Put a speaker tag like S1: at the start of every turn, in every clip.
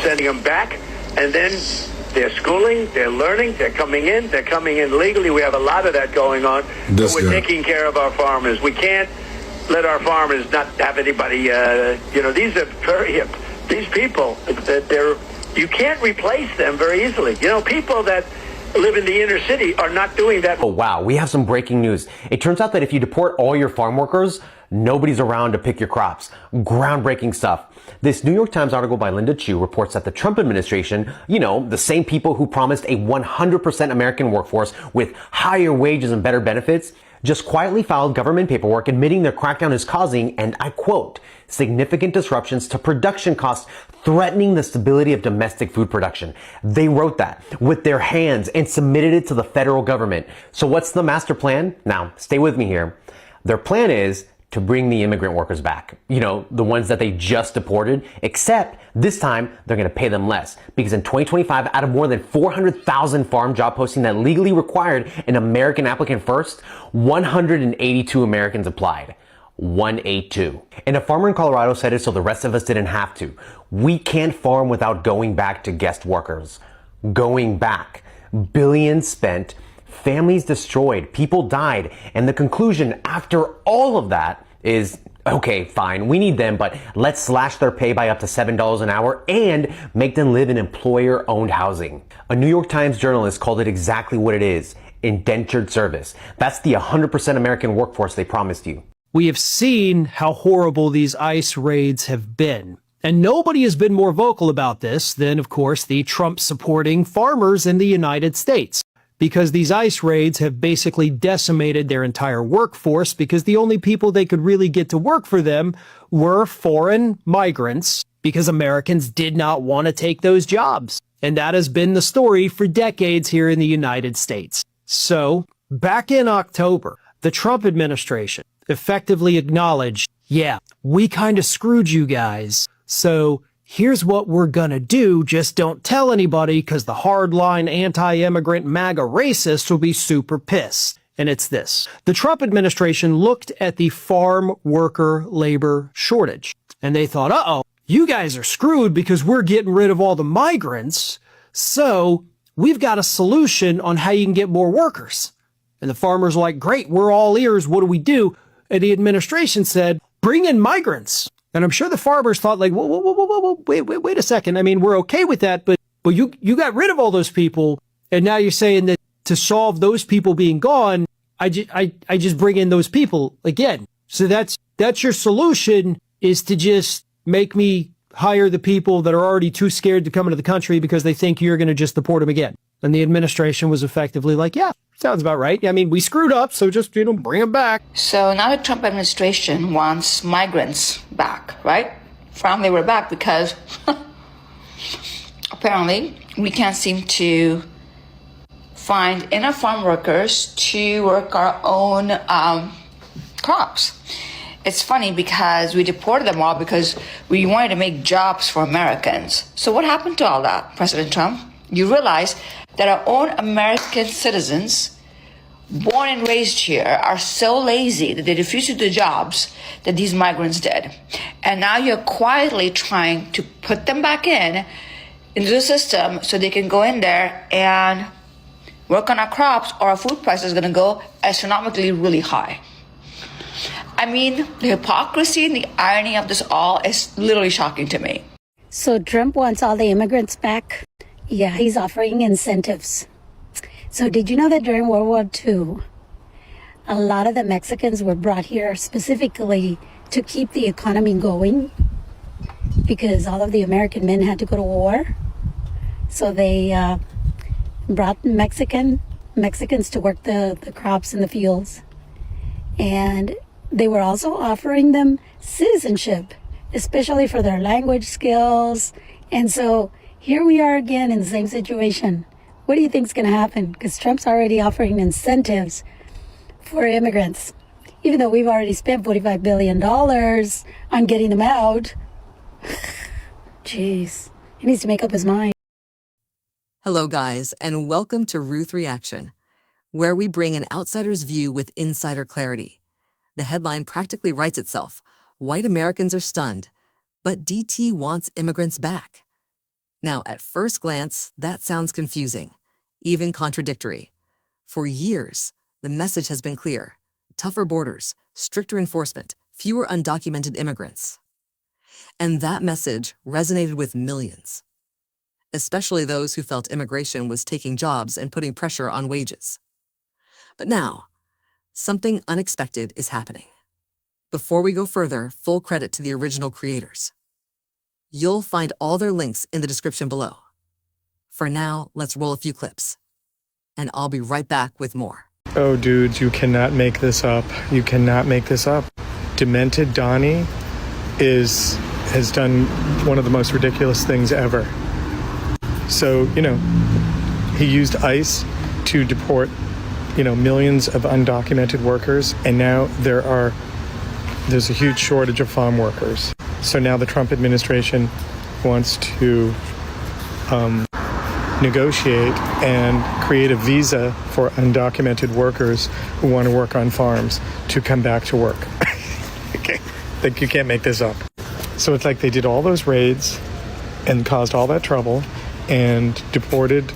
S1: sending them back, and then they're schooling, they're learning, they're coming in legally. We have a lot of that going on. But we're taking care of our farmers. We can't let our farmers not have anybody, these are these people, you can't replace them very easily. People that live in the inner city are not doing that.
S2: Oh, wow. We have some breaking news. It turns out that if you deport all your farm workers, nobody's around to pick your crops. Groundbreaking stuff. This New York Times article by Linda Chu reports that the Trump administration, the same people who promised a 100% American workforce with higher wages and better benefits, just quietly filed government paperwork admitting their crackdown is causing, and I quote, significant disruptions to production costs, threatening the stability of domestic food production. They wrote that with their hands and submitted it to the federal government. So what's the master plan? Now, stay with me here. Their plan is to bring the immigrant workers back. The ones that they just deported, except this time they're gonna pay them less. Because in 2025, out of more than 400,000 farm job postings that legally required an American applicant first, 182 Americans applied. 182. And a farmer in Colorado said it so the rest of us didn't have to. We can't farm without going back to guest workers. Going back. Billions spent, families destroyed, people died, and the conclusion after all of that is, okay, fine, we need them, but let's slash their pay by up to $7 an hour and make them live in employer-owned housing. A New York Times journalist called it exactly what it is, indentured service. That's the 100% American workforce they promised you.
S3: We have seen how horrible these ICE raids have been. And nobody has been more vocal about this than, of course, the Trump-supporting farmers in the United States. Because these ICE raids have basically decimated their entire workforce because the only people they could really get to work for them were foreign migrants because Americans did not want to take those jobs. And that has been the story for decades here in the United States. So, back in October, the Trump administration effectively acknowledged, yeah, we kind of screwed you guys. So here's what we're gonna do. Just don't tell anybody because the hardline anti-immigrant MAGA racists will be super pissed. And it's this. The Trump administration looked at the farm worker labor shortage and they thought, uh-oh, you guys are screwed because we're getting rid of all the migrants. So we've got a solution on how you can get more workers. And the farmers are like, great, we're all ears. What do we do? And the administration said, bring in migrants. And I'm sure the farmers thought like, whoa, wait a second. I mean, we're okay with that, but you got rid of all those people. And now you're saying that to solve those people being gone, I just bring in those people again. So that's your solution, is to just make me hire the people that are already too scared to come into the country because they think you're going to just deport them again. And the administration was effectively like, yeah, sounds about right. I mean, we screwed up, so just, bring them back.
S4: So now the Trump administration wants migrants back, right? Farm labor back because apparently we can't seem to find enough farm workers to work our own crops. It's funny because we deported them all because we wanted to make jobs for Americans. So what happened to all that, President Trump? You realize that our own American citizens, born and raised here, are so lazy that they refuse to do jobs that these migrants did. And now you're quietly trying to put them back into the system so they can go in there and work on our crops, or our food price is going to go astronomically really high. I mean, the hypocrisy and the irony of this all is literally shocking to me.
S5: So Trump wants all the immigrants back? Yeah, he's offering incentives. So did you know that during World War II, a lot of the Mexicans were brought here specifically to keep the economy going? Because all of the American men had to go to war. So they brought Mexicans to work the crops in the fields. And they were also offering them citizenship, especially for their language skills. And so here we are again in the same situation. What do you think is going to happen? Because Trump's already offering incentives for immigrants, even though we've already spent $45 billion on getting them out. Jeez, he needs to make up his mind.
S6: Hello, guys, and welcome to Ruth Reaction, where we bring an outsider's view with insider clarity. The headline practically writes itself. White Americans are stunned, but DT wants immigrants back. Now, at first glance, that sounds confusing, even contradictory. For years, the message has been clear: tougher borders, stricter enforcement, fewer undocumented immigrants. And that message resonated with millions, especially those who felt immigration was taking jobs and putting pressure on wages. But now, something unexpected is happening. Before we go further, full credit to the original creators. You'll find all their links in the description below. For now, let's roll a few clips, and I'll be right back with more.
S7: Oh, dudes, you cannot make this up. You cannot make this up. Demented Donnie has done one of the most ridiculous things ever. So, he used ICE to deport, millions of undocumented workers, and now there's a huge shortage of farm workers. So now the Trump administration wants to negotiate and create a visa for undocumented workers who want to work on farms to come back to work. Okay. Like, you can't make this up. So it's like they did all those raids and caused all that trouble and deported,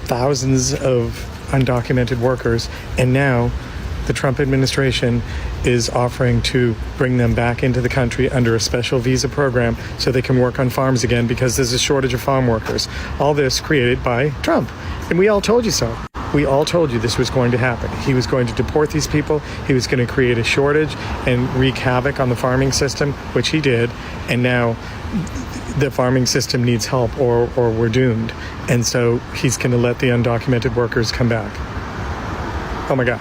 S7: thousands of undocumented workers, and now the Trump administration is offering to bring them back into the country under a special visa program so they can work on farms again because there's a shortage of farm workers. All this created by Trump. And we all told you so. We all told you this was going to happen. He was going to deport these people. He was going to create a shortage and wreak havoc on the farming system, which he did. And now the farming system needs help or we're doomed. And so he's going to let the undocumented workers come back. Oh my God.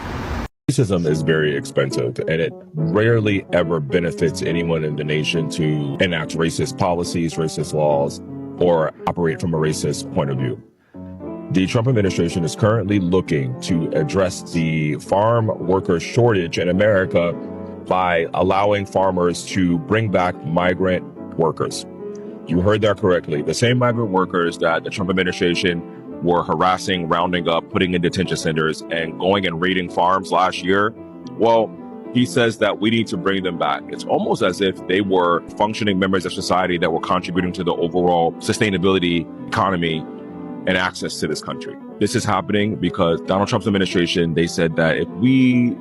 S8: Racism is very expensive, and it rarely ever benefits anyone in the nation to enact racist policies, racist laws, or operate from a racist point of view. The Trump administration is currently looking to address the farm worker shortage in America by allowing farmers to bring back migrant workers. You heard that correctly. The same migrant workers that the Trump administration were harassing, rounding up, putting in detention centers, and going and raiding farms last year. Well, he says that we need to bring them back. It's almost as if they were functioning members of society that were contributing to the overall sustainability, economy, and access to this country. This is happening because Donald Trump's administration, they said that if we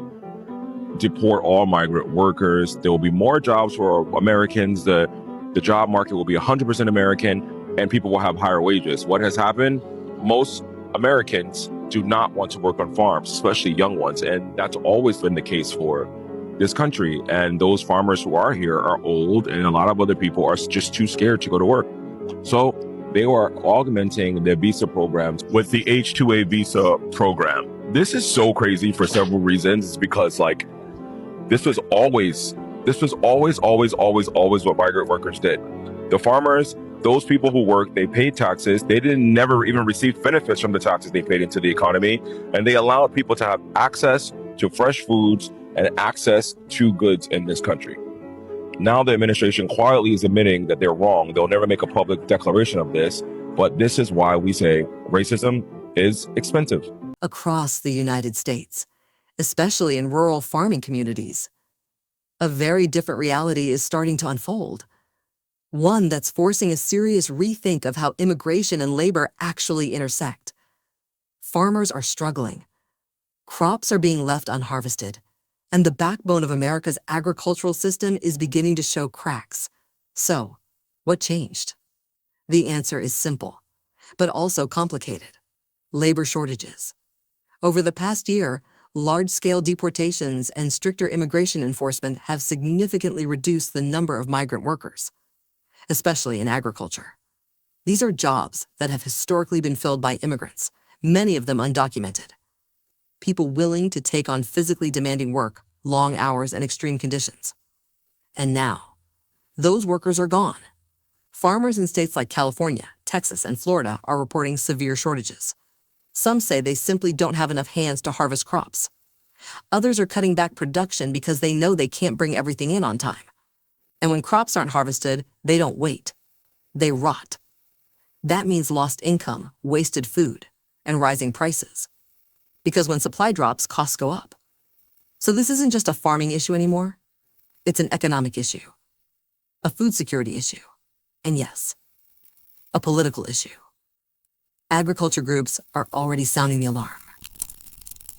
S8: deport all migrant workers, there will be more jobs for Americans. The job market will be 100% American, and people will have higher wages. What has happened? Most Americans do not want to work on farms, especially young ones. And that's always been the case for this country. And those farmers who are here are old, and a lot of other people are just too scared to go to work. So they are augmenting their visa programs with the H-2A visa program. This is so crazy for several reasons. It's because this was always what migrant workers did. The farmers, those people who worked, they paid taxes. They never even received benefits from the taxes they paid into the economy. And they allowed people to have access to fresh foods and access to goods in this country. Now the administration quietly is admitting that they're wrong. They'll never make a public declaration of this, but this is why we say racism is expensive.
S6: Across the United States, especially in rural farming communities, a very different reality is starting to unfold. One that's forcing a serious rethink of how immigration and labor actually intersect. Farmers are struggling. Crops are being left unharvested, and the backbone of America's agricultural system is beginning to show cracks. So, what changed? The answer is simple, but also complicated. Labor shortages. Over the past year, large-scale deportations and stricter immigration enforcement have significantly reduced the number of migrant workers, especially in agriculture. These are jobs that have historically been filled by immigrants, many of them undocumented. People willing to take on physically demanding work, long hours, and extreme conditions. And now, those workers are gone. Farmers in states like California, Texas, and Florida are reporting severe shortages. Some say they simply don't have enough hands to harvest crops. Others are cutting back production because they know they can't bring everything in on time. And when crops aren't harvested, they don't wait. They rot. That means lost income, wasted food, and rising prices. Because when supply drops, costs go up. So this isn't just a farming issue anymore. It's an economic issue, a food security issue, and yes, a political issue. Agriculture groups are already sounding the alarm.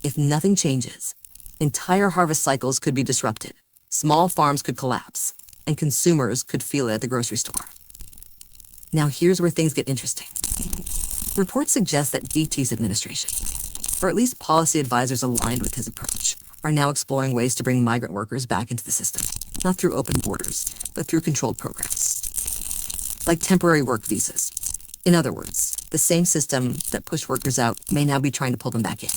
S6: If nothing changes, entire harvest cycles could be disrupted, small farms could collapse, and consumers could feel it at the grocery store. Now here's where things get interesting. Reports suggest that DT's administration, or at least policy advisors aligned with his approach, are now exploring ways to bring migrant workers back into the system, not through open borders, but through controlled programs, like temporary work visas. In other words, the same system that pushed workers out may now be trying to pull them back in.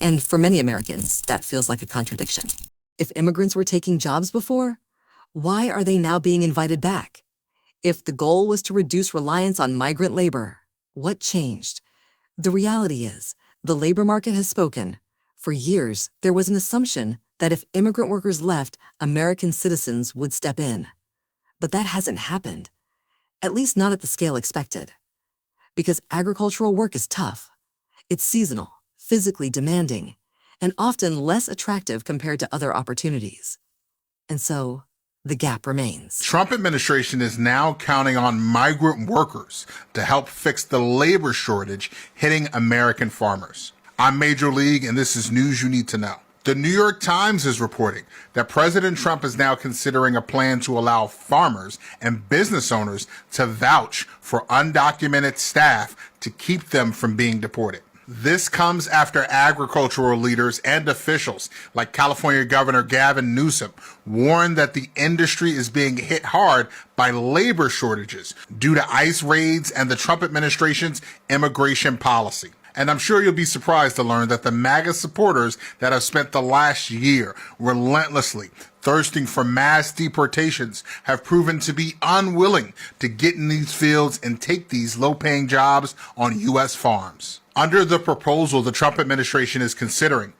S6: And for many Americans, that feels like a contradiction. If immigrants were taking jobs before, why are they now being invited back? If the goal was to reduce reliance on migrant labor, what changed? The reality is, the labor market has spoken. For years, there was an assumption that if immigrant workers left, American citizens would step in. But that hasn't happened, at least not at the scale expected. Because agricultural work is tough. It's seasonal, physically demanding, and often less attractive compared to other opportunities. And so, the gap remains.
S9: Trump administration is now counting on migrant workers to help fix the labor shortage hitting American farmers. I'm Major League, and this is news you need to know. The New York Times is reporting that President Trump is now considering a plan to allow farmers and business owners to vouch for undocumented staff to keep them from being deported. This comes after agricultural leaders and officials like California Governor Gavin Newsom warned that the industry is being hit hard by labor shortages due to ICE raids and the Trump administration's immigration policy. And I'm sure you'll be surprised to learn that the MAGA supporters that have spent the last year relentlessly thirsting for mass deportations have proven to be unwilling to get in these fields and take these low-paying jobs on U.S. farms. Under the proposal the Trump administration is considering,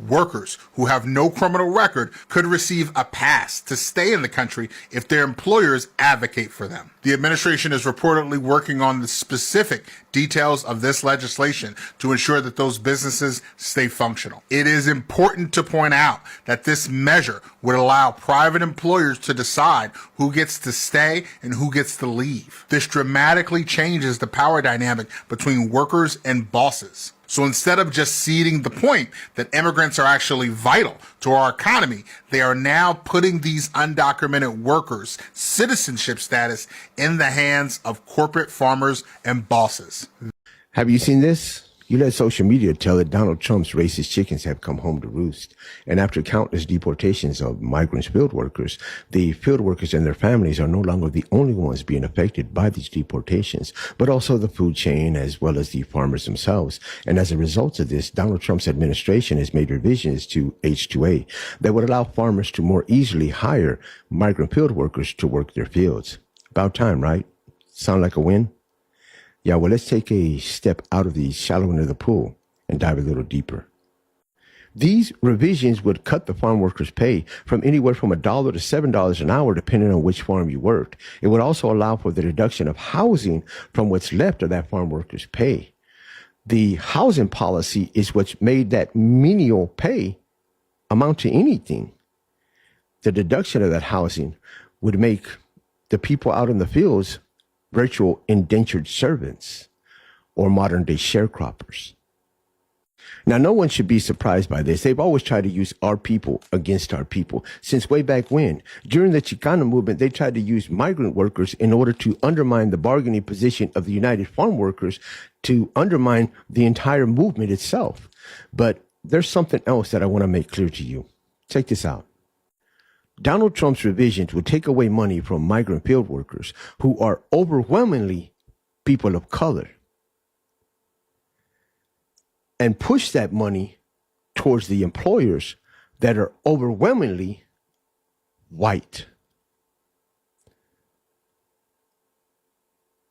S9: workers who have no criminal record could receive a pass to stay in the country if their employers advocate for them. The administration is reportedly working on the specific details of this legislation to ensure that those businesses stay functional. It is important to point out that this measure would allow private employers to decide who gets to stay and who gets to leave. This dramatically changes the power dynamic between workers and bosses. So instead of just ceding the point that immigrants are actually vital to our economy, they are now putting these undocumented workers' citizenship status in the hands of corporate farmers and bosses.
S10: Have you seen this? You let social media tell that Donald Trump's racist chickens have come home to roost. And after countless deportations of migrant field workers, the field workers and their families are no longer the only ones being affected by these deportations, but also the food chain as well as the farmers themselves. And as a result of this, Donald Trump's administration has made revisions to H-2A that would allow farmers to more easily hire migrant field workers to work their fields. About time, right? Sound like a win? Yeah, well, let's take a step out of the shallow end of the pool and dive a little deeper. These revisions would cut the farm workers' pay from anywhere from $1 to $7 an hour, depending on which farm you worked. It would also allow for the deduction of housing from what's left of that farm workers' pay. The housing policy is what's made that menial pay amount to anything. The deduction of that housing would make the people out in the fields virtual indentured servants or modern day sharecroppers. Now, no one should be surprised by this. They've always tried to use our people against our people since way back when. During the Chicano movement, they tried to use migrant workers in order to undermine the bargaining position of the United Farm Workers, to undermine the entire movement itself. But there's something else that I want to make clear to you. Check this out. Donald Trump's revisions would take away money from migrant field workers who are overwhelmingly people of color and push that money towards the employers that are overwhelmingly white.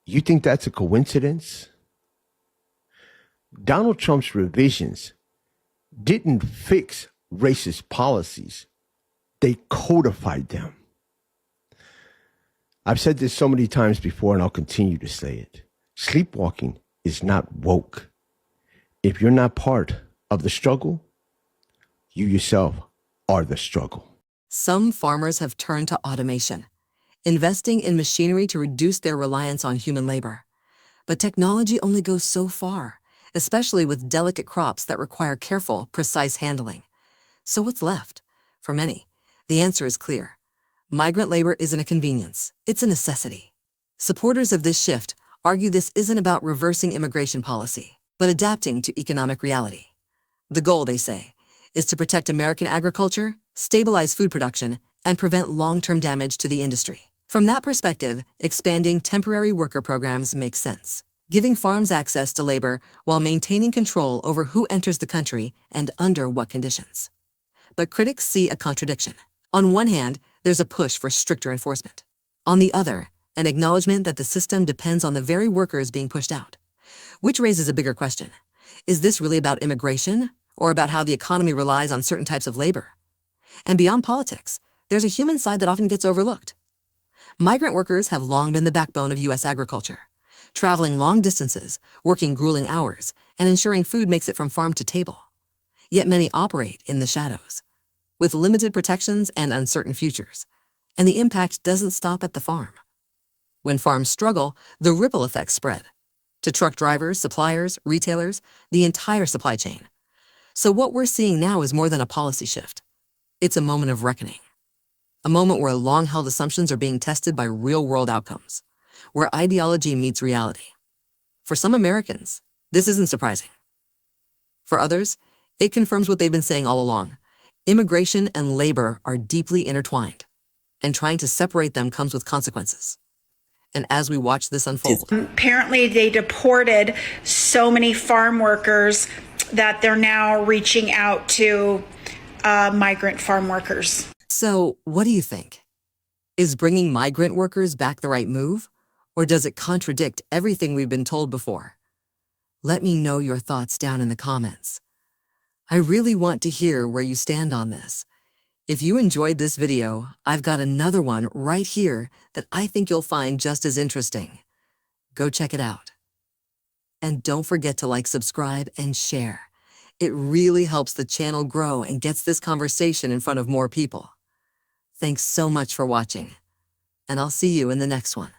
S10: You think that's a coincidence? Donald Trump's revisions didn't fix racist policies. They codified them. I've said this so many times before, and I'll continue to say it. Sleepwalking is not woke. If you're not part of the struggle, you yourself are the struggle.
S6: Some farmers have turned to automation, investing in machinery to reduce their reliance on human labor. But technology only goes so far, especially with delicate crops that require careful, precise handling. So what's left? For many, the answer is clear. Migrant labor isn't a convenience, it's a necessity. Supporters of this shift argue this isn't about reversing immigration policy, but adapting to economic reality. The goal, they say, is to protect American agriculture, stabilize food production, and prevent long-term damage to the industry. From that perspective, expanding temporary worker programs makes sense, giving farms access to labor while maintaining control over who enters the country and under what conditions. But critics see a contradiction. On one hand, there's a push for stricter enforcement. On the other, an acknowledgement that the system depends on the very workers being pushed out. Which raises a bigger question. Is this really about immigration, or about how the economy relies on certain types of labor? And beyond politics, there's a human side that often gets overlooked. Migrant workers have long been the backbone of U.S. agriculture, traveling long distances, working grueling hours, and ensuring food makes it from farm to table. Yet many operate in the shadows, with limited protections and uncertain futures, and the impact doesn't stop at the farm. When farms struggle, the ripple effects spread to truck drivers, suppliers, retailers, the entire supply chain. So what we're seeing now is more than a policy shift. It's a moment of reckoning. A moment where long-held assumptions are being tested by real-world outcomes, where ideology meets reality. For some Americans, this isn't surprising. For others, it confirms what they've been saying all along. Immigration and labor are deeply intertwined, and trying to separate them comes with consequences. And as we watch this unfold,
S11: apparently they deported so many farm workers that they're now reaching out to migrant farm workers.
S6: So what do you think? Is bringing migrant workers back the right move? Or does it contradict everything we've been told before? Let me know your thoughts down in the comments. I really want to hear where you stand on this. If you enjoyed this video, I've got another one right here that I think you'll find just as interesting. Go check it out. And don't forget to like, subscribe, and share. It really helps the channel grow and gets this conversation in front of more people. Thanks so much for watching, and I'll see you in the next one.